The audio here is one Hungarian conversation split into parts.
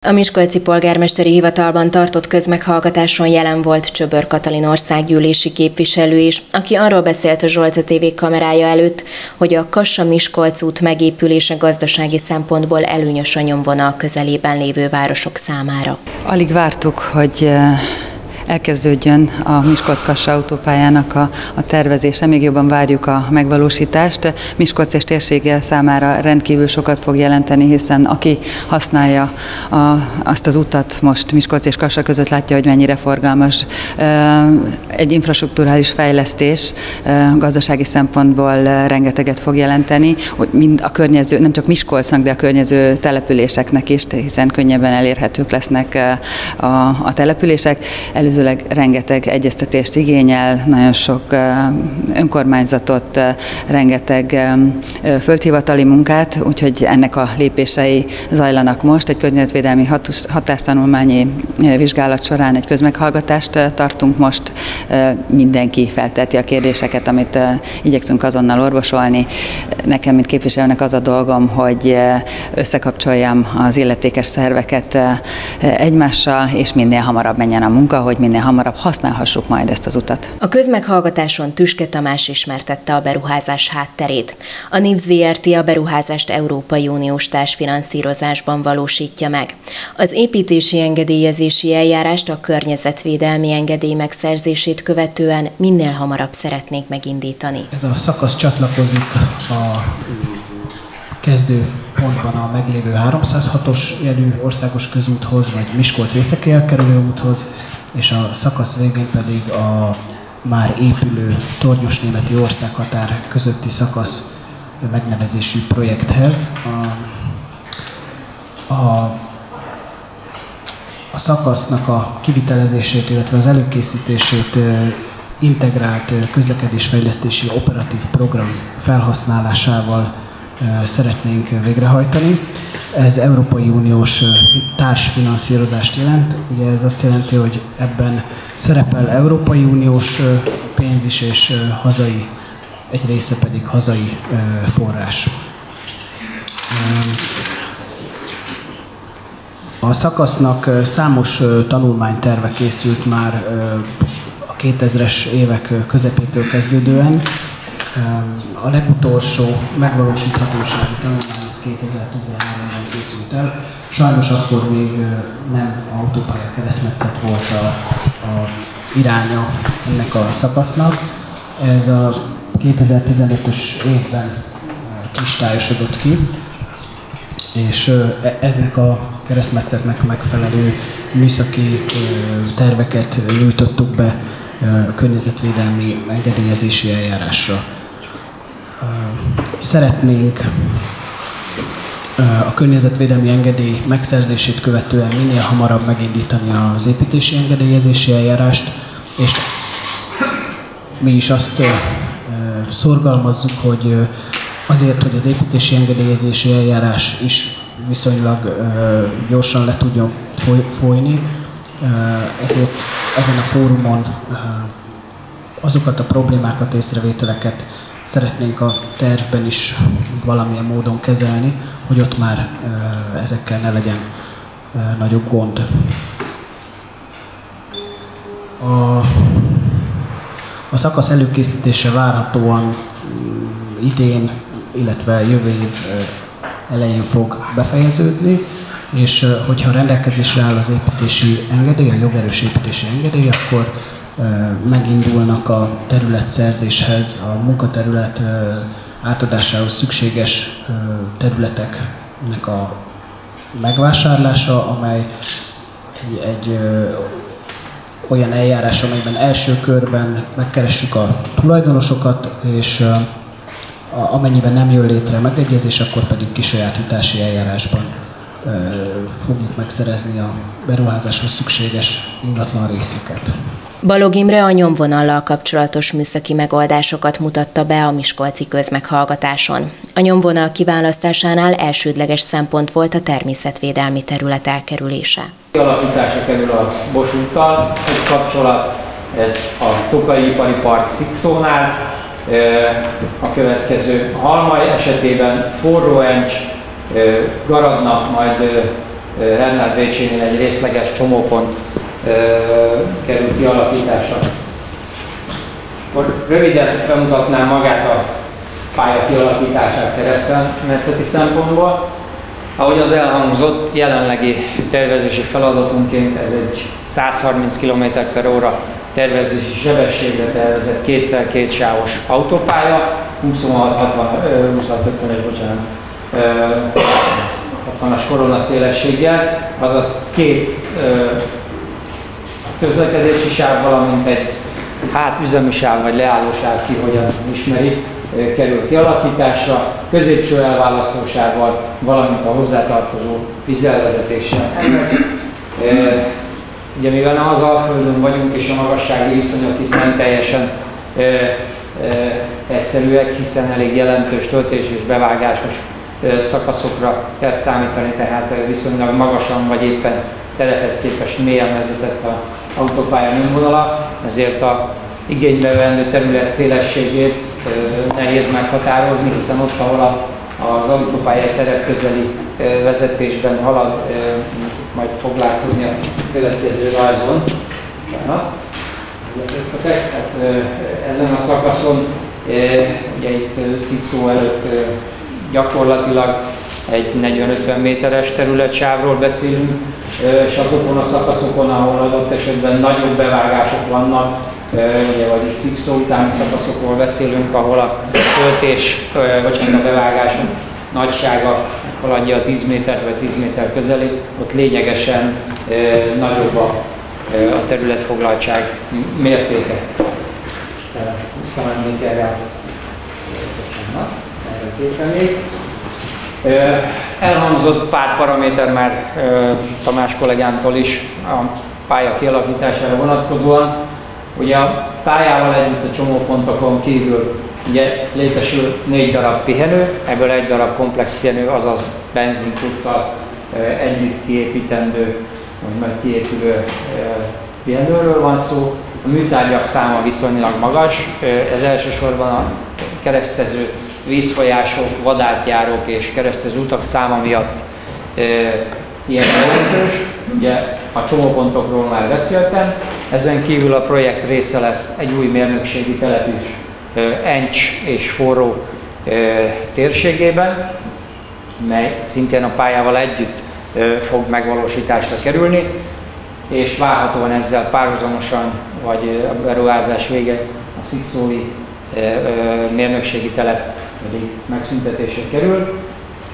A Miskolci Polgármesteri Hivatalban tartott közmeghallgatáson jelen volt Csöbör Katalin országgyűlési képviselő is, aki arról beszélt a Zsolca TV kamerája előtt, hogy a Kassa-Miskolc út megépülése gazdasági szempontból előnyös a nyomvonal közelében lévő városok számára. Alig vártuk, hogy elkezdődjön a Miskolc-Kassa autópályának a tervezése, még jobban várjuk a megvalósítást. Miskolc és térsége számára rendkívül sokat fog jelenteni, hiszen aki használja azt az utat most Miskolc és Kassa között, látja, hogy mennyire forgalmas. Egy infrastrukturális fejlesztés gazdasági szempontból rengeteget fog jelenteni, mind a környező, nem csak Miskolcnak, de a környező településeknek is, hiszen könnyebben elérhetők lesznek a települések. Előzőleg rengeteg egyeztetést igényel, nagyon sok önkormányzatot, rengeteg földhivatali munkát, úgyhogy ennek a lépései zajlanak most. Egy környezetvédelmi hatástanulmányi vizsgálat során egy közmeghallgatást tartunk most. Mindenki felteti a kérdéseket, amit igyekszünk azonnal orvosolni. Nekem, mint képviselőnek az a dolgom, hogy összekapcsoljam az illetékes szerveket egymással, és minél hamarabb menjen a munka, hogy minél hamarabb használhassuk majd ezt az utat. A közmeghallgatáson Tüske Tamás ismertette a beruházás hátterét. A NIV Zrt. A beruházást Európai Uniós társfinanszírozásban valósítja meg. Az építési engedélyezési eljárást a környezetvédelmi engedély megszerzését követően minél hamarabb szeretnék megindítani. Ez a szakasz csatlakozik a kezdő pontban a meglévő 306-os jelű országos közúthoz, vagy Miskolc északi elkerülő úthoz, és a szakasz végén pedig a már épülő Tornyos-németi országhatár közötti szakasz megnevezésű projekthez. A szakasznak a kivitelezését, illetve az előkészítését integrált közlekedésfejlesztési operatív program felhasználásával szeretnénk végrehajtani. Ez Európai Uniós társfinanszírozást jelent. Ugye ez azt jelenti, hogy ebben szerepel Európai Uniós pénz is, és hazai, egy része pedig hazai forrás. A szakasznak számos tanulmányterve készült már a 2000-es évek közepétől kezdődően. A legutolsó megvalósíthatósági tanulmány 2013-ban készült el. Sajnos akkor még nem autópálya keresztmetszet volt a iránya ennek a szakasznak. Ez a 2015-ös évben kristályosodott ki, és ennek a keresztmetszetnek megfelelő műszaki terveket nyújtottuk be környezetvédelmi engedélyezési eljárásra. Szeretnénk a környezetvédelmi engedély megszerzését követően minél hamarabb megindítani az építési engedélyezési eljárást, és mi is azt szorgalmazzuk, hogy azért, hogy az építési engedélyezési eljárás is viszonylag gyorsan le tudjon folyni, ezért ezen a fórumon azokat a problémákat, észrevételeket szeretnénk a tervben is valamilyen módon kezelni, hogy ott már ezekkel ne legyen nagyobb gond. A szakasz előkészítése várhatóan idén, illetve jövő év elején fog befejeződni, és hogyha rendelkezésre áll az építési engedély, a jogerős építési engedély, akkor megindulnak a területszerzéshez, a munkaterület átadásához szükséges területeknek a megvásárlása, amely egy olyan eljárás, amelyben első körben megkeressük a tulajdonosokat, és amennyiben nem jön létre megegyezés, akkor pedig kisajátítási eljárásban fogjuk megszerezni a beruházáshoz szükséges ingatlan részeket. Balog Imre a nyomvonallal kapcsolatos műszaki megoldásokat mutatta be a miskolci közmeghallgatáson. A nyomvonal kiválasztásánál elsődleges szempont volt a természetvédelmi terület elkerülése. Alapításra kerül a Bos úttal, egy kapcsolat, ez a Tokai Ipari Park Szikszónál, a következő Halmai esetében Forróencs, Garadnak, majd Hernál Bécsénél egy részleges csomópont kerül kialakításra. Akkor röviden bemutatnám magát a pálya kialakítását keresztmetszeti szempontból. Ahogy az elhangzott, jelenlegi tervezési feladatunként ez egy 130 km/h tervezési sebességre tervezett 2x2 sávos autópálya, 26-50-es, bocsánat, 60-as koronaszélességgel, azaz két közlekedési sáv, valamint egy üzemű sáv vagy leálló sáv, ki hogyan ismeri, kerül kialakításra, középső elválasztósával, valamint a hozzátartozó vízelvezetéssel. Ugye mivel nem az Alföldön vagyunk, és a magassági viszonyok itt nem teljesen egyszerűek, hiszen elég jelentős töltés és bevágásos szakaszokra kell számítani, tehát viszonylag magasan vagy éppen telephez képest mélyen vezetett az autópálya nyomvonala, ezért a igénybe vendő terület szélességét nehéz meghatározni, hiszen ott, ahol az autópálya terep közeli vezetésben halad, majd fog látszódni a következő rajzon. Ezen a szakaszon, ugye itt Szikszó előtt gyakorlatilag egy 40-50 méteres területsávról beszélünk, és azokon a szakaszokon, ahol adott esetben nagyobb bevágások vannak, ugye, vagy itt Szikszó utáni szakaszokról beszélünk, ahol a töltés, vagy a bevágások nagysága haladja a 10 méter vagy 10 méter közeli, ott lényegesen nagyobb a területfoglaltság mértéke. Visszamennénk erre a képen még. Elhangzott pár paraméter már Tamás kollégámtól is a pálya kialakítására vonatkozóan. Ugye a pályával együtt a csomópontokon kívül ugye létesül 4 darab pihenő, ebből 1 darab komplex pihenő, azaz benzinkúttal együtt kiépítendő, vagy majd kiépülő pihenőről van szó. A műtárgyak száma viszonylag magas, ez elsősorban a keresztező vízfolyások, vadátjárók és keresztező utak száma miatt ilyen jelentős. Ugye a csomópontokról már beszéltem, ezen kívül a projekt része lesz egy új mérnökségi település Encs és Forró térségében, mely szintén a pályával együtt fog megvalósításra kerülni, és várhatóan ezzel párhuzamosan, vagy a beruházás vége a szikszói mérnökségi telep pedig megszüntetésre kerül.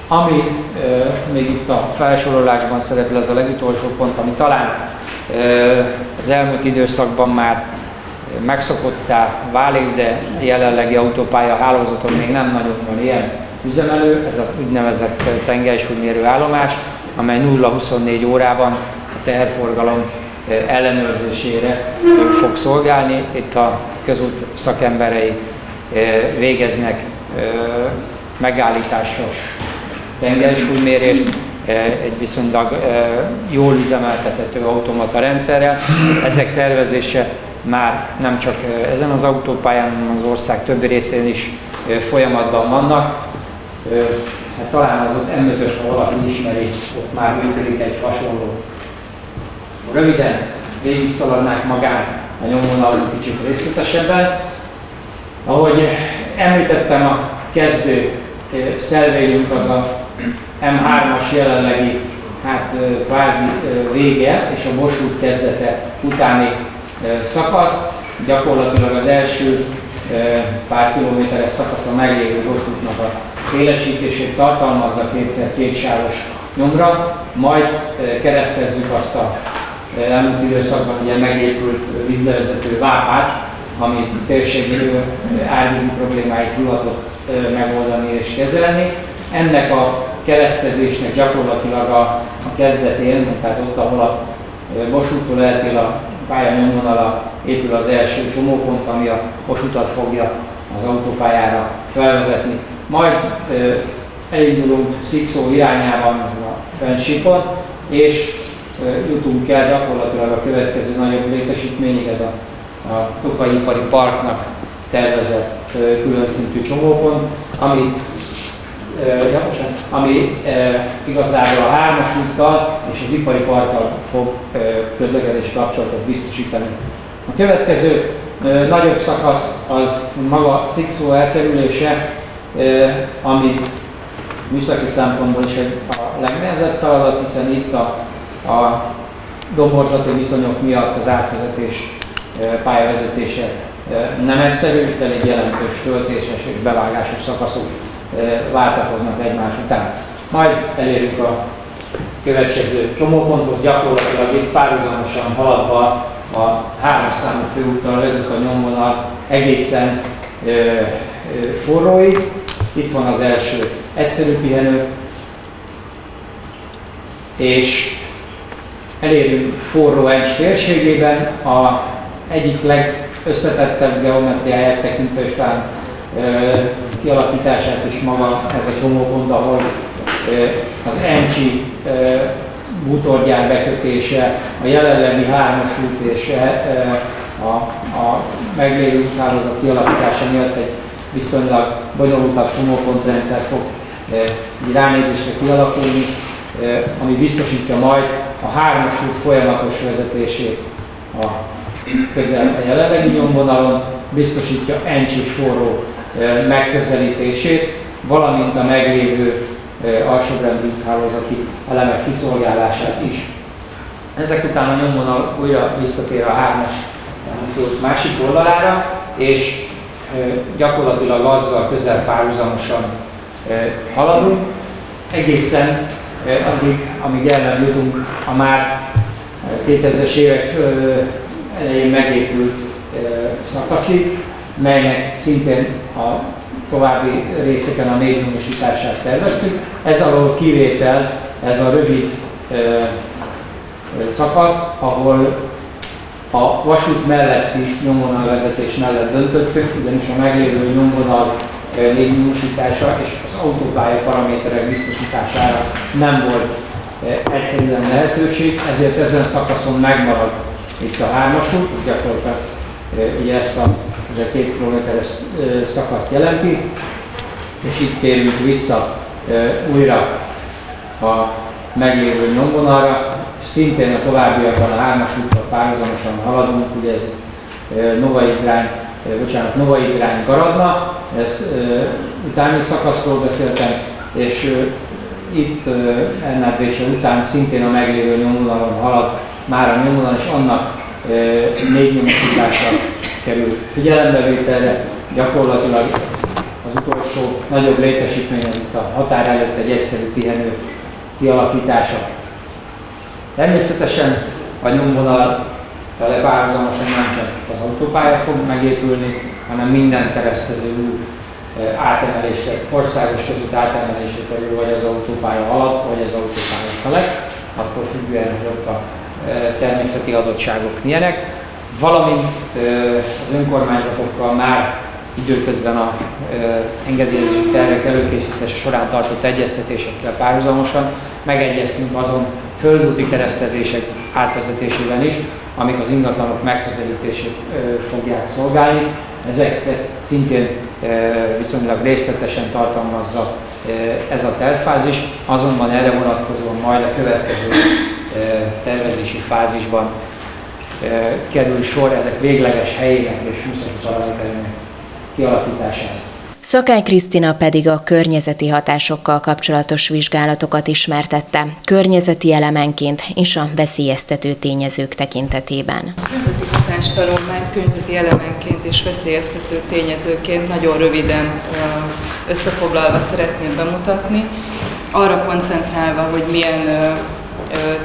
Ami még itt a felsorolásban szerepel, az a legutolsó pont, ami talán az elmúlt időszakban már megszokottá válik, de jelenlegi autópálya hálózaton még nem nagyon van ilyen üzemelő, ez az úgynevezett tengelysúlymérő állomás, amely 0-24 órában a teherforgalom ellenőrzésére fog szolgálni. Itt a közút szakemberei végeznek megállításos tengernysúlymérést egy viszonylag jól üzemeltethető automata rendszerrel. Ezek tervezése már nem csak ezen az autópályán, hanem az ország többi részén is folyamatban vannak. Hát talán az ott M5-ös, ha valaki ismeri, ott már működik egy hasonló. Röviden végig szaladnánk magán a nyomvonalon kicsit részletesebben. Ahogy említettem, a kezdő szelvényünk az a M3-as jelenlegi kvázi vége és a Borsút kezdete utáni szakasz. Gyakorlatilag az első pár kilométeres szakasz a meglévő Borsútnak a szélesítését tartalmazza 2x2 sávos nyomra, majd keresztezzük azt a elmúlt időszakban ugye megépült vízlevezető vápát, ami térség árvízi problémáit hivatott megoldani és kezelni. Ennek a keresztezésnek gyakorlatilag a kezdetén, tehát ott, ahol a Borsúttól eltér a pálya nyomvonala, épül az első csomópont, ami a Borsútat fogja az autópályára felvezetni. Majd elindulunk Szikszó irányában, az a fennsíkon, és jutunk el gyakorlatilag a következő nagyobb létesítményig, ez a Tokai Ipari Parknak tervezett külön szintű csomópont, ami ami igazából a 3-as úttal és az ipari parkkal fog közlekedési kapcsolatot biztosítani. A következő nagyobb szakasz az maga Szikszó elkerülése, ami műszaki szempontból is a legnehezebb feladat, hiszen itt a domborzati viszonyok miatt az átvezetés pályavezetése nem egyszerű, de elég jelentős töltéses és bevágásos szakaszok váltakoznak egymás után. Majd elérjük a következő csomóponthoz, gyakorlatilag itt párhuzamosan haladva a 3-as számú főúttal vezet a nyomvonal egészen Forróig. Itt van az első egyszerű pihenő, és elérünk Forró-Encs térségében a egyik legösszetettebb geometriáját tekintve, és talán kialakítását is maga ez a csomópont, ahol az Encsi bútorgyár bekötése, a jelenlegi 3-as út és a meglévő úthálózat kialakítása miatt egy viszonylag bonyolultabb csomópontrendszer fog ránézésre kialakulni, ami biztosítja majd a 3-as út folyamatos vezetését a a jelenlegi nyomvonalon, biztosítja Encs és Forró megközelítését, valamint a meglévő alsóbrendű úthálózati elemek kiszolgálását is. Ezek után a nyomvonal újra visszatér a 3-as főút másik oldalára, és gyakorlatilag azzal közel párhuzamosan haladunk, egészen addig, amíg el nem jutunk a már 2000-es évek elején megépült szakaszig, melynek szintén a további részeken a négynyomosítását terveztük. Ez alól kivétel, ez a rövid szakasz, ahol a vasút melletti nyomvonalvezetés mellett döntöttünk, ugyanis a meglévő nyomvonal négynyomosítása és az autópálya paraméterek biztosítására nem volt egyszerűen lehetőség, ezért ezen szakaszon megmarad itt a 3-as út, ez gyakorlatilag ugye ezt a 2 km-es szakaszt jelenti, és itt térünk vissza újra a meglévő nyomvonalra, és szintén a továbbiakban a 3-as úttal párhuzamosan haladunk, ugye ez Novai irány Garadna, ez utáni szakaszról beszéltem, és itt Ennádvécse után szintén a meglévő nyomvonalon halad már a nyomvonal, és annak négynyomosításra kerül figyelembevételre. Gyakorlatilag az utolsó nagyobb létesítmény az itt a határ előtt egy egyszerű pihenő kialakítása. Természetesen a nyomvonal vele párhuzamosan nem csak az autópálya fog megépülni, hanem minden keresztező út átemelésre, országos között átemelésre kerül, vagy az autópálya alatt, vagy az autópálya felett, attól függően, hogy ott a természeti adottságok milyenek, valamint az önkormányzatokkal már időközben a engedélyezési tervek előkészítése során tartott egyeztetésekkel párhuzamosan megegyeztünk azon földúti keresztezések átvezetésében is, amik az ingatlanok megközelítését fogják szolgálni. Ezeket szintén viszonylag részletesen tartalmazza ez a tervfázis, azonban erre vonatkozóan majd a következő tervezési fázisban kerül sor ezek végleges helyének és műszaki paraméterének kialakítására. Szakály Krisztina pedig a környezeti hatásokkal kapcsolatos vizsgálatokat ismertette, környezeti elemenként és a veszélyeztető tényezők tekintetében. A környezeti hatástanulmányt környezeti elemenként és veszélyeztető tényezőként nagyon röviden összefoglalva szeretném bemutatni, arra koncentrálva, hogy milyen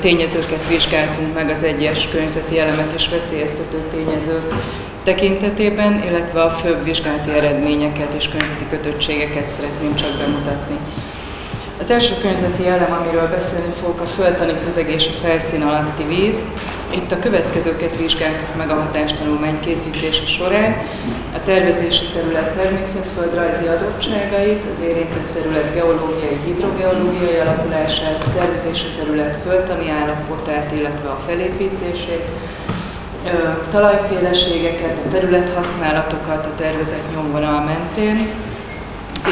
tényezőket vizsgáltunk meg az egyes környezeti elemek és veszélyeztető tényezők tekintetében, illetve a főbb vizsgálati eredményeket és környezeti kötöttségeket szeretném csak bemutatni. Az első környezeti elem, amiről beszélni fogok, a földtani közeg és a felszín alatti víz. Itt a következőket vizsgáltuk meg a hatástanulmány készítése során. A tervezési terület természetföldrajzi adottságait, az érintett terület geológiai, hidrogeológiai alakulását, a tervezési terület földtani állapotát, illetve a felépítését, talajféleségeket, a területhasználatokat a tervezett nyomvonal mentén,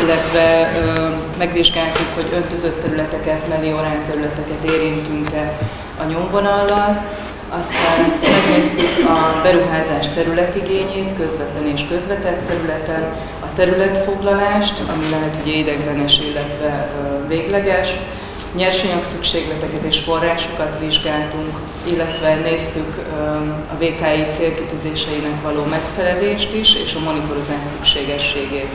illetve megvizsgáltuk, hogy öntözött területeket, meliorán területeket érintünk-e a nyomvonallal. Aztán megnéztük a beruházás területigényét, közvetlen és közvetett területen, a területfoglalást, ami lehet ugye ideiglenes, illetve végleges, nyersanyag szükségleteket és forrásokat vizsgáltunk, illetve néztük a VKI célkitűzéseinek való megfelelést is, és a monitorozás szükségességét.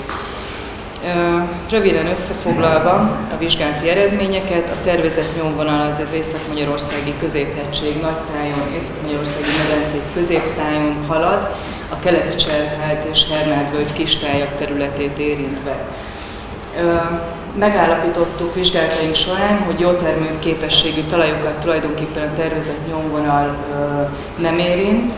Röviden összefoglalva a vizsgálati eredményeket, a tervezett nyomvonal az Észak-Magyarországi Középhegység Nagytájon, Észak-Magyarországi Medencék Középtájon halad, a keleti Cserhált és Hernád-völgy kistájak területét érintve. Megállapítottuk vizsgálataink során, hogy jó termőképességű talajokat tulajdonképpen a tervezett nyomvonal nem érint.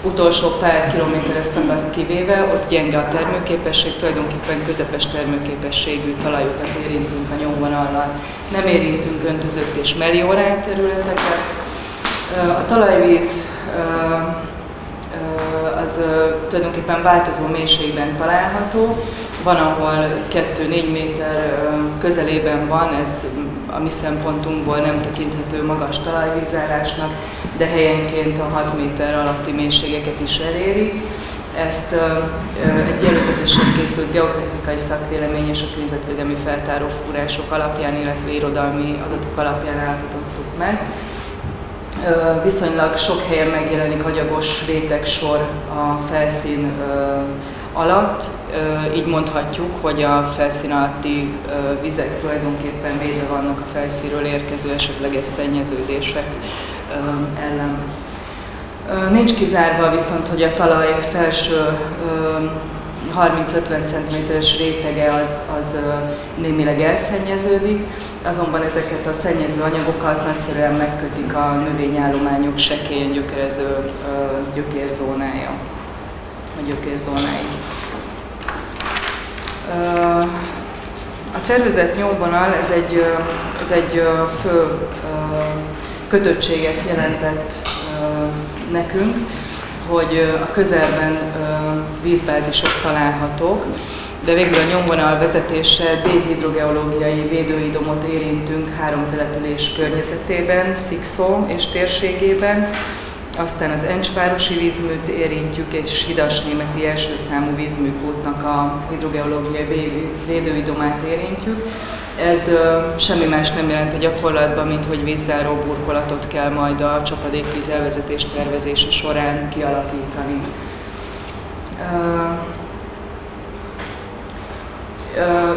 Utolsó pár kilométeres szakaszt kivéve, ott gyenge a termőképesség, tulajdonképpen közepes termőképességű talajokat érintünk a nyomvonallal. Nem érintünk öntözött és meliorán területeket. A talajvíz az tulajdonképpen változó mélységben található. Van, ahol 2-4 méter közelében van, ez a mi szempontunkból nem tekinthető magas talajvízállásnak, de helyenként a 6 méter alatti mélységeket is eléri. Ezt egy előzetesen készült geotechnikai szakvélemény és a környezetvédelmi feltáró-fúrások alapján, illetve irodalmi adatok alapján állapítottuk meg. Viszonylag sok helyen megjelenik agyagos rétegsor a felszín alatt, így mondhatjuk, hogy a felszín alatti vizek tulajdonképpen védve vannak a felszínről érkező esetleges szennyeződések ellen. Nincs kizárva viszont, hogy a talaj felső 30-50 cm-es rétege az némileg elszennyeződik, azonban ezeket a szennyező anyagokat nagyszerűen megkötik a növényállományok sekélyen gyökerező gyökérzónája, a gyökérzónái. A tervezett nyomvonal ez egy fő kötöttséget jelentett nekünk, hogy a közelben vízbázisok találhatók, de végül a nyomvonal vezetéssel déhidrogeológiai védőidomot érintünk 3 település környezetében, Szikszó és térségében, aztán az Encsvárosi vízműt érintjük, és Hidas-németi első számú vízműkútnak a hidrogeológiai védőidomát érintjük. Ez semmi más nem jelent a gyakorlatban, mint hogy vízzáró burkolatot kell majd a csapadékvíz elvezetés tervezése során kialakítani.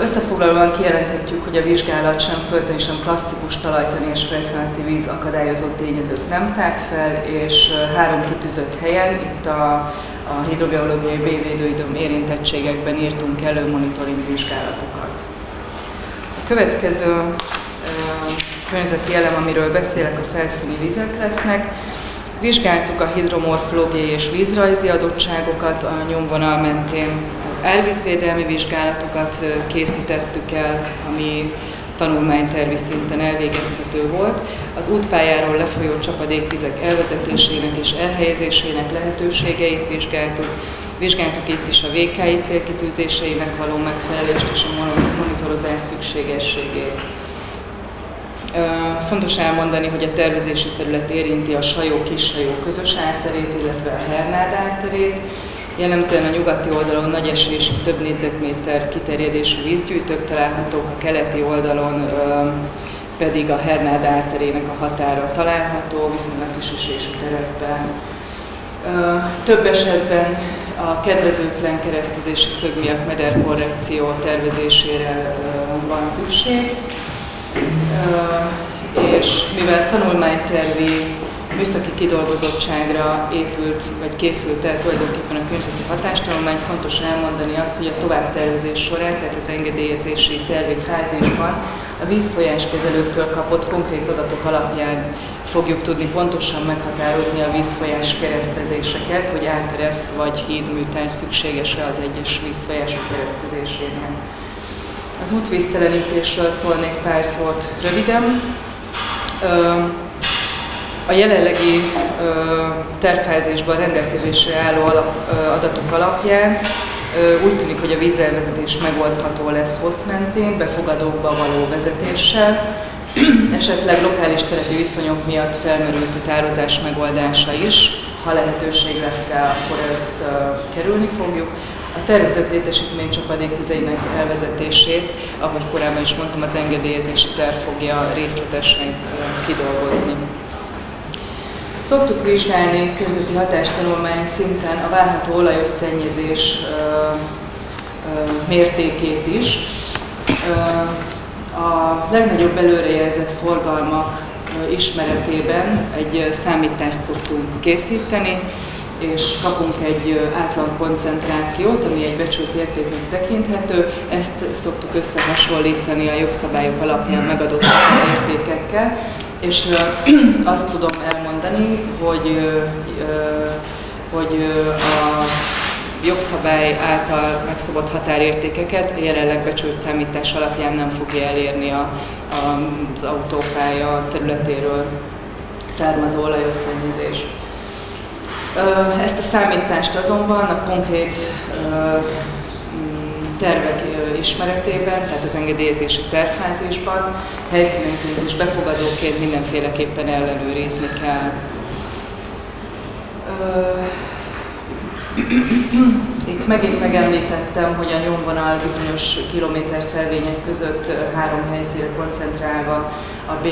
Összefoglalóan kijelenthetjük, hogy a vizsgálat sem földtani, sem klasszikus talajtani és felszínalatti víz akadályozó tényezőt nem tárt fel, és 3 kitűzött helyen, itt a hidrogeológiai B-védőidom érintettségekben írtunk elő monitoring vizsgálatokat. A következő környezeti elem, amiről beszélek, a felszíni vizek lesznek. Vizsgáltuk a hidromorfológiai és vízrajzi adottságokat a nyomvonal mentén, az árvízvédelmi vizsgálatokat készítettük el, ami tanulmánytervi szinten elvégezhető volt. Az útpályáról lefolyó csapadékvizek elvezetésének és elhelyezésének lehetőségeit vizsgáltuk. Vizsgáltuk itt is a VKI célkitűzéseinek való megfelelést és a monitorozás szükségességét. Fontos elmondani, hogy a tervezési terület érinti a Sajó-Kissajó közös árterét, illetve a Hernád árterét. Jellemzően a nyugati oldalon nagy esésű, több négyzetméter kiterjedésű vízgyűjtők találhatók, a keleti oldalon pedig a Hernád árterének a határa található, viszonylag kis esésű területben. Több esetben a kedvezőtlen keresztezési szögmiak mederkorrekció tervezésére van szükség, és mivel tanulmánytervi műszaki kidolgozottságra épült, vagy készült el tulajdonképpen a környezeti hatástanulmány, fontos elmondani azt, hogy a továbbtervezés során, tehát az engedélyezési tervi fázisban a vízfolyáskezelőktől kapott konkrét adatok alapján fogjuk tudni pontosan meghatározni a vízfolyás keresztezéseket, hogy áteresz vagy hídműtár szükséges-e az egyes vízfolyások keresztezésénél. Az útvíztelenítésről szólnék pár szót röviden. A jelenlegi tervfázisban rendelkezésre álló adatok alapján Úgy tűnik, hogy a vízelvezetés megoldható lesz hossz mentén, befogadókba való vezetéssel. Esetleg lokális terepi viszonyok miatt felmerült a tározás megoldása is. Ha lehetőség lesz rá, akkor ezt kerülni fogjuk. A tervezett létesítmény csapadékvizeinek elvezetését, ahogy korábban is mondtam, az engedélyezési terv fogja részletesen kidolgozni. Szoktuk vizsgálni környezeti hatástanulmány szinten a várható olajos szennyezés mértékét is. A legnagyobb előrejelzett forgalmak ismeretében egy számítást szoktunk készíteni, és kapunk egy átlag koncentrációt, ami egy becsült értéknek tekinthető. Ezt szoktuk összehasonlítani a jogszabályok alapján megadott értékekkel, és azt tudom elmondani, hogy a jogszabály által megszabott határértékeket jelenleg becsült számítás alapján nem fogja elérni az autópálya területéről származó olajos szennyezés. Ezt a számítást azonban a konkrét tervek ismeretében, tehát az engedélyezési tervfázisban, helyszínenként és befogadóként mindenféleképpen ellenőrizni kell. Itt megint megemlítettem, hogy a nyomvonal bizonyos kilométerszelvények között 3 helyszínre koncentrálva a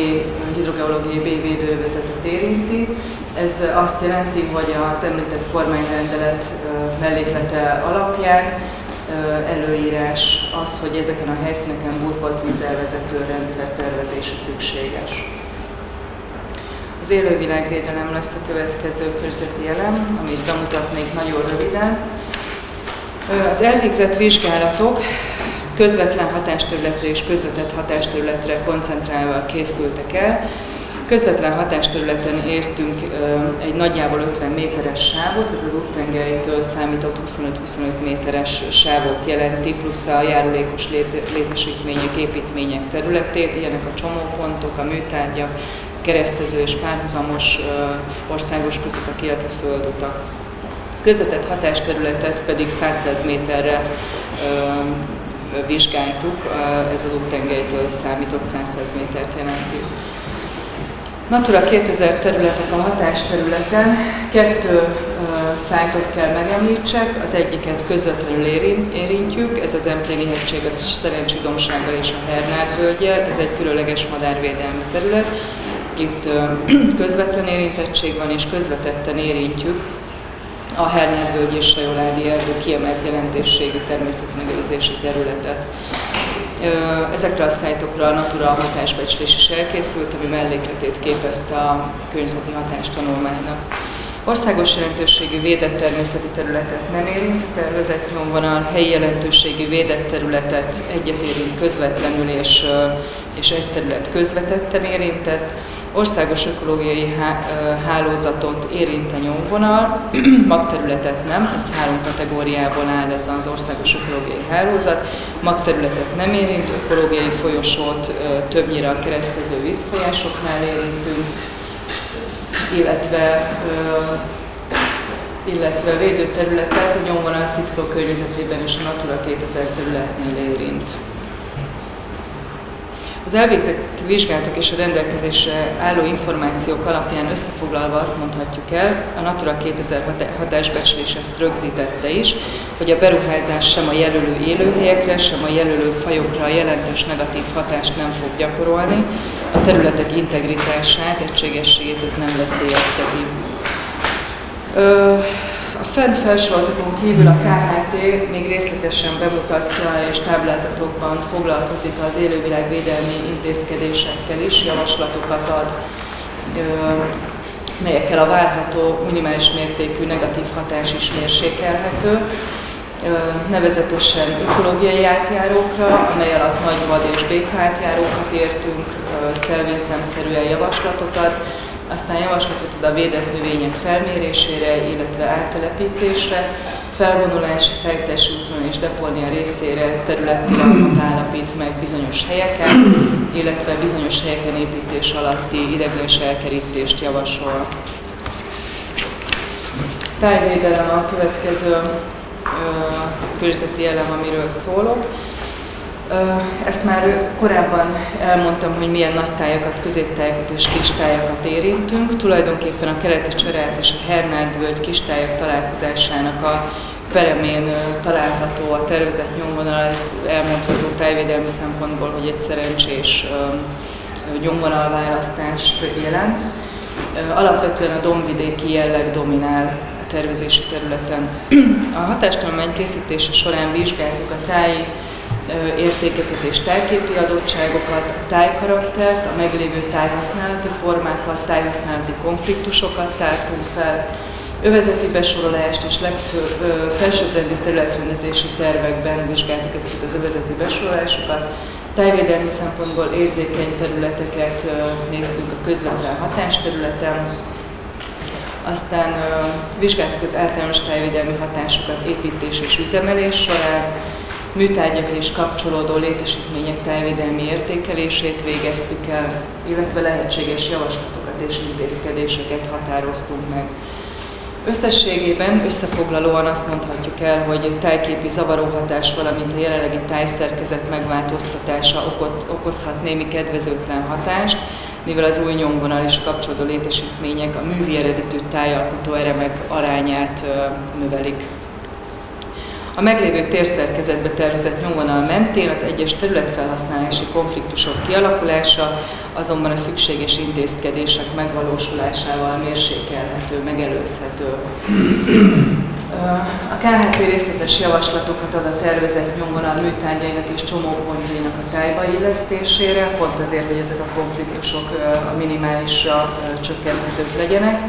hidrogeológiai B-védőövezetet érinti. Ez azt jelenti, hogy az említett kormányrendelet melléklete alapján előírás az, hogy ezeken a helyszíneken burkolt vízelvezető rendszer tervezése szükséges. Az élővilágvédelem lesz a következő környezeti elem, amit bemutatnék nagyon röviden. Az elvégzett vizsgálatok közvetlen hatásterületre és közvetett hatásterületre koncentrálva készültek el. Közvetlen hatásterületen értünk egy nagyjából 50 méteres sávot, ez az úttengelytől számított 25-25 méteres sávot jelenti, plusz a járulékos létesítmények, építmények területét, ilyenek a csomópontok, a műtárgyak, keresztező és párhuzamos országos közutak, illetve földutak. Közvetett hatásterületet pedig 100 méterre vizsgáltuk, ez az úttengelytől számított 100 métert jelenti. Natura 2000 területek a hatásterületen 2 szájtot kell megemlítsek, az egyiket közvetlenül érintjük, ez az Empléni hegység, a Szerencsi-dombsággal és a Hernát-völgyel, ez egy különleges madárvédelmi terület. Itt közvetlen érintettség van, és közvetetten érintjük a Hernát-völgy és Sajoládi erdő kiemelt jelentőségű természetmegőrzési területet. Ezekre a szájtokra a Natura hatásbecslés is elkészült, ami mellékletét képezte a környezeti hatástanulmánynak. Országos jelentőségű védett természeti területet nem érint a tervezett nyomvonal, helyi jelentőségű védett területet egyet érint közvetlenül, és egy terület közvetetten érintett. Országos ökológiai hálózatot érint a nyomvonal, magterületet nem, ez 3 kategóriából áll ez az országos ökológiai hálózat. Magterületet nem érint, ökológiai folyosót többnyire a keresztező vízfolyásoknál érintünk, illetve védőterületet a nyomvonal szikszó környezetében és a Natura 2000 területnél érint. Az elvégzett vizsgálatok és a rendelkezésre álló információk alapján összefoglalva azt mondhatjuk el, a Natura 2000 hatásbecslés ezt rögzítette is, hogy a beruházás sem a jelölő élőhelyekre, sem a jelölő fajokra jelentős negatív hatást nem fog gyakorolni, a területek integritását, egységességét ez nem veszélyezteti. A fent felsoroltakon kívül a KHT még részletesen bemutatja és táblázatokban foglalkozik az élővilágvédelmi intézkedésekkel is, javaslatokat ad, melyekkel a várható minimális mértékű negatív hatás is mérsékelhető, nevezetesen ökológiai átjárókra, amely alatt nagy vad és béka átjárókat értünk, szelvényszemszerűen javaslatokat, aztán javaslatot ad a védett növények felmérésére, illetve áttelepítésre, felvonulási, szállítási útvonal és depónia részére területtilalmat állapít meg bizonyos helyeken, illetve bizonyos helyeken építés alatti ideiglenes elkerítést javasol. Tájvédelem a következő környezeti elem, amiről szólok. Ezt már korábban elmondtam, hogy milyen nagy tájakat, középtájakat és kis tájakat érintünk. Tulajdonképpen a keleti Cserát és a Hernád-völgy kis tájak találkozásának a peremén található a tervezett nyomvonal, ez elmondható tájvédelmi szempontból, hogy egy szerencsés nyomvonalválasztást jelent. Alapvetően a dombvidéki jelleg dominál a tervezési területen. A hatástanulmány készítése során vizsgáltuk a táji értékeket és tájképi adottságokat, a tájkaraktert, a meglévő tájhasználati formákat, tájhasználati konfliktusokat tártunk fel, övezeti besorolást és felsőbbrendű területrendezési tervekben vizsgáltuk ezeket az övezeti besorolásokat, tájvédelmi szempontból érzékeny területeket néztünk a közvetlen hatásterületen, aztán vizsgáltuk az általános tájvédelmi hatásokat építés és üzemelés során, műtárgyak és kapcsolódó létesítmények tájvédelmi értékelését végeztük el, illetve lehetséges javaslatokat és intézkedéseket határoztunk meg. Összességében, összefoglalóan azt mondhatjuk el, hogy tájképi zavaró hatás, valamint a jelenlegi tájszerkezet megváltoztatása okozhat némi kedvezőtlen hatást, mivel az új nyomvonal és kapcsolódó létesítmények a művi eredetű tájalkotó elemek arányát növelik. A meglévő térszerkezetbe tervezett nyomvonal mentén az egyes területfelhasználási konfliktusok kialakulása azonban a szükséges intézkedések megvalósulásával mérsékelhető, megelőzhető. A KHT részletes javaslatokat ad a tervezett nyomvonal műtárgyainak és csomópontjainak a tájba illesztésére, pont azért, hogy ezek a konfliktusok a minimálisra csökkenthetők legyenek.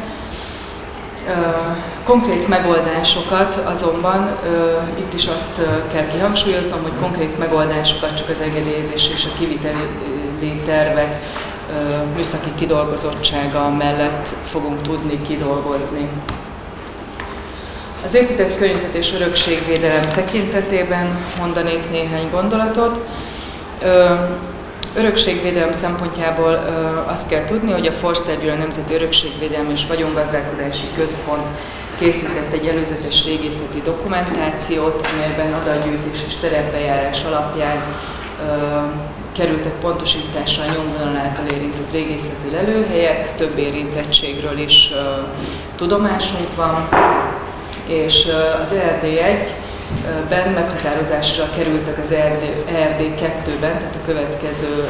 Konkrét megoldásokat azonban itt is azt kell kihangsúlyoznom, hogy konkrét megoldásokat csak az engedélyezés és a kiviteli tervek műszaki kidolgozottsága mellett fogunk tudni kidolgozni. Az épített környezet és örökségvédelem tekintetében mondanék néhány gondolatot. Örökségvédelem szempontjából azt kell tudni, hogy a Forster Gyula Nemzeti Örökségvédelmi és Vagyongazdálkodási Központ készített egy előzetes régészeti dokumentációt, amelyben adatgyűjtés és terepbejárás alapján kerültek pontosításra a nyomvonal által érintett régészeti lelőhelyek, több érintettségről is tudomásunk van, és az ERD1-ben meghatározásra kerültek az ERD2-ben, tehát a következő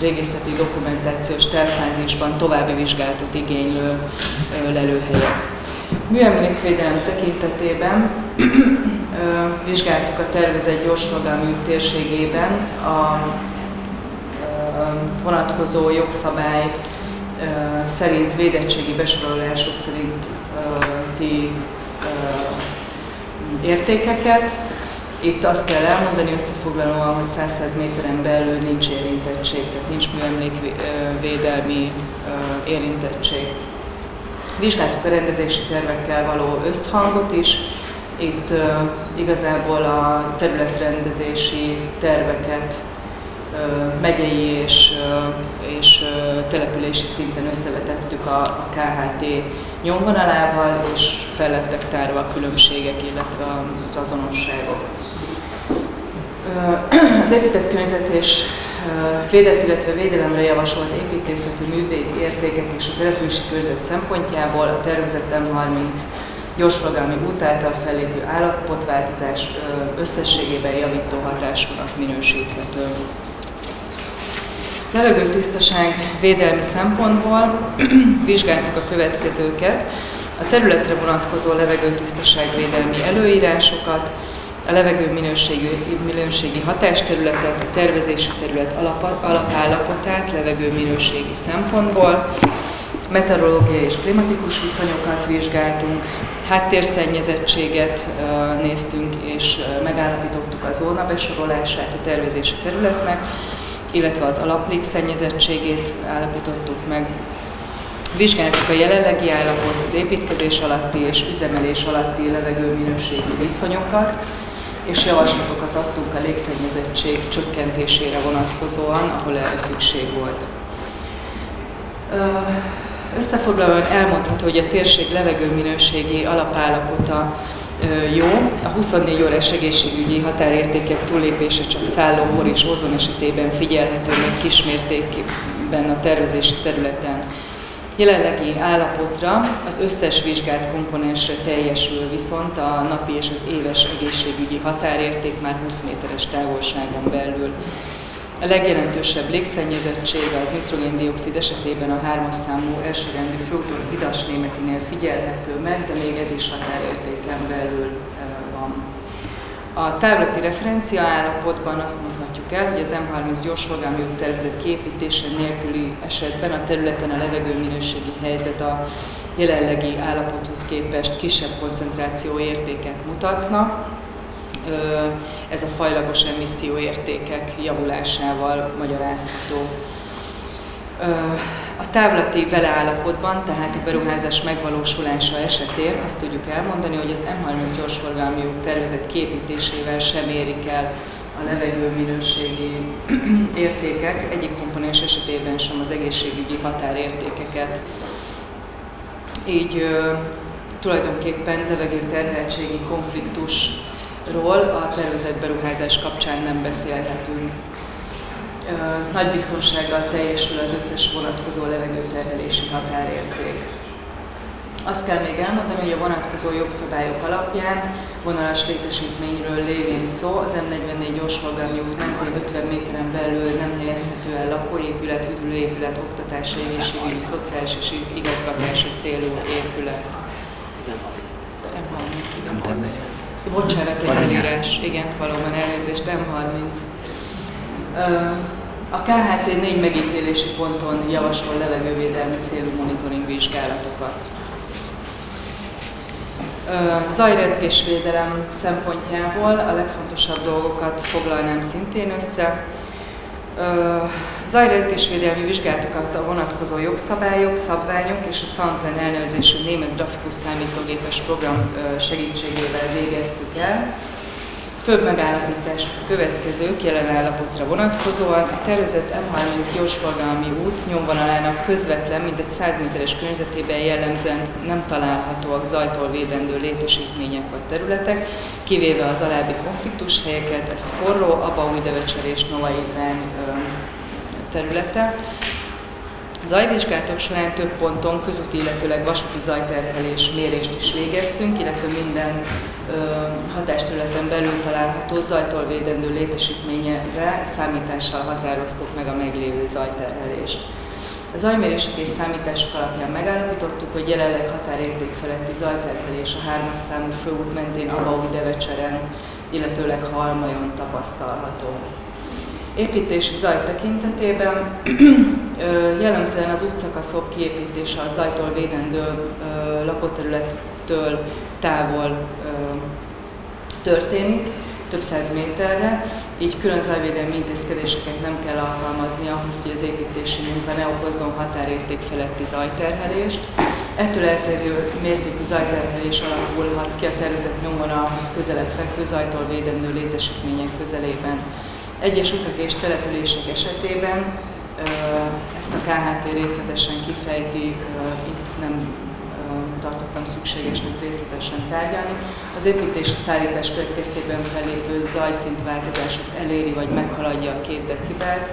régészeti dokumentációs tervfázisban további vizsgálatot igénylő lelőhelyek. Műemlékvédelem tekintetében vizsgáltuk a tervezett gyorsforgalmú térségében a vonatkozó jogszabály szerint védettségi besorolások szerinti értékeket. Itt azt kell elmondani összefoglalóan, hogy 100 méteren belül nincs érintettség, tehát nincs műemlékvédelmi érintettség. Vizsgáltuk a rendezési tervekkel való összhangot is. Itt igazából a területrendezési terveket megyei és települési szinten összevetettük a KHT nyomvonalával, és fel lettek tárva a különbségek, illetve az azonosságok. Az épített környezet és védett, illetve védelemre javasolt építészeti műértékek és a települési környezet szempontjából a tervezett M30 gyorsforgalmi út által fellépő állapotváltozás összességében javító hatásúnak minősíthető. Levegőtisztaság védelmi szempontból vizsgáltuk a következőket: a területre vonatkozó levegőtisztaságvédelmi előírásokat, a levegő minőségi hatásterületet, a tervezési terület alapállapotát levegő minőségi szempontból, meteorológiai és klimatikus viszonyokat vizsgáltunk, háttérszennyezettséget néztünk és megállapítottuk a zóna besorolását a tervezési területnek, illetve az alaplégszennyezettségét állapítottuk meg. Vizsgáltuk a jelenlegi állapot, az építkezés alatti és üzemelés alatti levegőminőségi viszonyokat, és javaslatokat adtunk a légszennyezettség csökkentésére vonatkozóan, ahol erre szükség volt. Összefoglalóan elmondható, hogy a térség levegőminőségi alapállapota jó. A 24 órás egészségügyi határértékek túllépése csak szállópor és ozon esetében figyelhető meg kismértékben a tervezési területen. Jelenlegi állapotra az összes vizsgált komponensre teljesül viszont a napi és az éves egészségügyi határérték már 20 méteres távolságon belül. A legjelentősebb légszennyezettsége az nitrogén-dioxid esetében a 3-as számú elsőrendű főúton Hidas-Németinél figyelhető meg, de még ez is határértéken belül van. A távlati referencia állapotban azt mondhatjuk el, hogy az M30 gyorsforgalmi út tervezett kiépítése nélküli esetben a területen a levegőminőségi helyzet a jelenlegi állapothoz képest kisebb koncentráció értéket mutatna. Ez a fajlagos emisszióértékek javulásával magyarázható. A távlati veleállapotban, tehát a beruházás megvalósulása esetén azt tudjuk elmondani, hogy az M30 gyorsforgalmi út tervezett kiépítésével sem érik el a levegőminőségi értékek, egyik komponens esetében sem az egészségügyi határértékeket. Így tulajdonképpen levegőterheltségi konfliktusról a tervezett beruházás kapcsán nem beszélhetünk. Nagy biztonsággal teljesül az összes vonatkozó levegőterhelési határérték. Azt kell még elmondani, hogy a vonatkozó jogszabályok alapján vonalas létesítményről lévén szó, az M44 gyorsforgalmi út mentén 50 méteren belül nem helyezhető el lakóépület, üdülőépület, oktatási, egészségügyi, szociális és igazgatási célú épület. M30. Bocsánat, egy elírás. Igen, valóban elnézést, M30. A KHT 4 megítélési ponton javasol levegővédelmi célú monitoring vizsgálatokat. Zajrezgésvédelem szempontjából a legfontosabb dolgokat foglalnám szintén össze. Zajrezgésvédelmi vizsgálatokat a vonatkozó jogszabályok, szabványok és a Sandplan elnevezésű német grafikus számítógépes program segítségével végeztük el. Főbb megállapítások következők jelen állapotra vonatkozóan. A tervezett M30 gyorsforgalmi út nyomvonalának közvetlen, mintegy 100 méteres környezetében jellemzően nem találhatóak zajtól védendő létesítmények vagy területek, kivéve az alábbi konfliktus helyeket, ez Forró, Abaúj-Devecser és Novaidrány területe. Zajvizsgálatok során több ponton közúti, illetőleg vasúti zajterhelés mérést is végeztünk, illetve minden hatásterületen belül található zajtól védendő létesítményre számítással határoztuk meg a meglévő zajterhelést. A zajmérések és számítások alapján megállapítottuk, hogy jelenleg határérték feletti zajterhelés a 3-as számú főút mentén Abaúj-Devecseren, illetőleg Halmajon tapasztalható. Építési zaj tekintetében jellemzően az útszakaszok kiépítése a zajtól védendő lakóterülettől távol történik, több száz méterre, így külön zajvédelmi intézkedéseket nem kell alkalmazni ahhoz, hogy az építési munka ne okozzon határérték feletti zajterhelést. Ettől eltérő mértékű zajterhelés alakulhat ki a tervezett nyomvonalhoz közelebb fekvő zajtól védendő létesítmények közelében. Egyes utak és települések esetében ezt a KHT részletesen kifejti, itt nem tartottam szükségesnek részletesen tárgyalni. Az építés és szállítás következtében fellépő zajszintváltozás az eléri vagy meghaladja a 2 decibelt,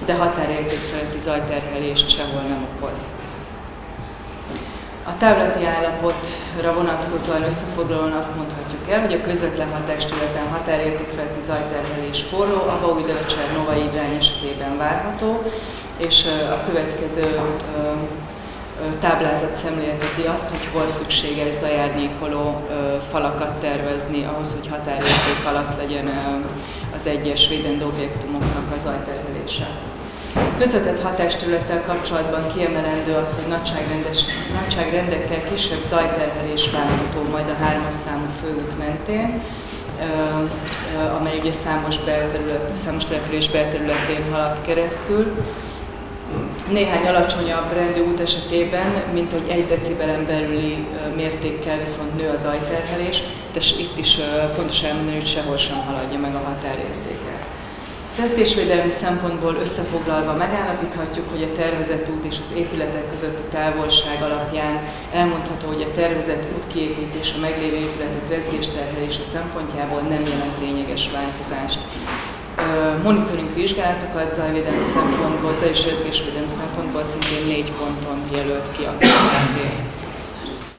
de határérték feletti zajterhelést sehol nem okoz. A távlati állapotra vonatkozóan összefoglalóan azt mondhatjuk el, hogy a közvetlen hatásterületen határérték feletti zajterhelés Forró, Abaúj-Devecser, Novaidrány esetében várható, és a következő táblázat szemlélteti azt, hogy hol szükséges zajárnyékoló falakat tervezni ahhoz, hogy határérték alatt legyen az egyes védendő objektumoknak a zajterhelése. Közvetett hatásterülettel kapcsolatban kiemelendő az, hogy nagyságrendekkel kisebb zajterhelés várható majd a 3-as számú főút mentén, amely ugye számos település belterületén halad keresztül. Néhány alacsonyabb rendű út esetében, mint egy 1 decibelen belüli mértékkel viszont nő a zajterhelés, de itt is fontos elmondani, hogy sehol sem haladja meg a határértéket. Rezgésvédelmi szempontból összefoglalva megállapíthatjuk, hogy a tervezett út és az épületek közötti távolság alapján elmondható, hogy a tervezett útkiépítés a meglévő épületek rezgésterhelése szempontjából nem jelent lényeges változást. Monitoring vizsgálatokat zajvédelmi szempontból, zaj- és rezgésvédelmi szempontból szintén 4 ponton jelölt ki a KRT.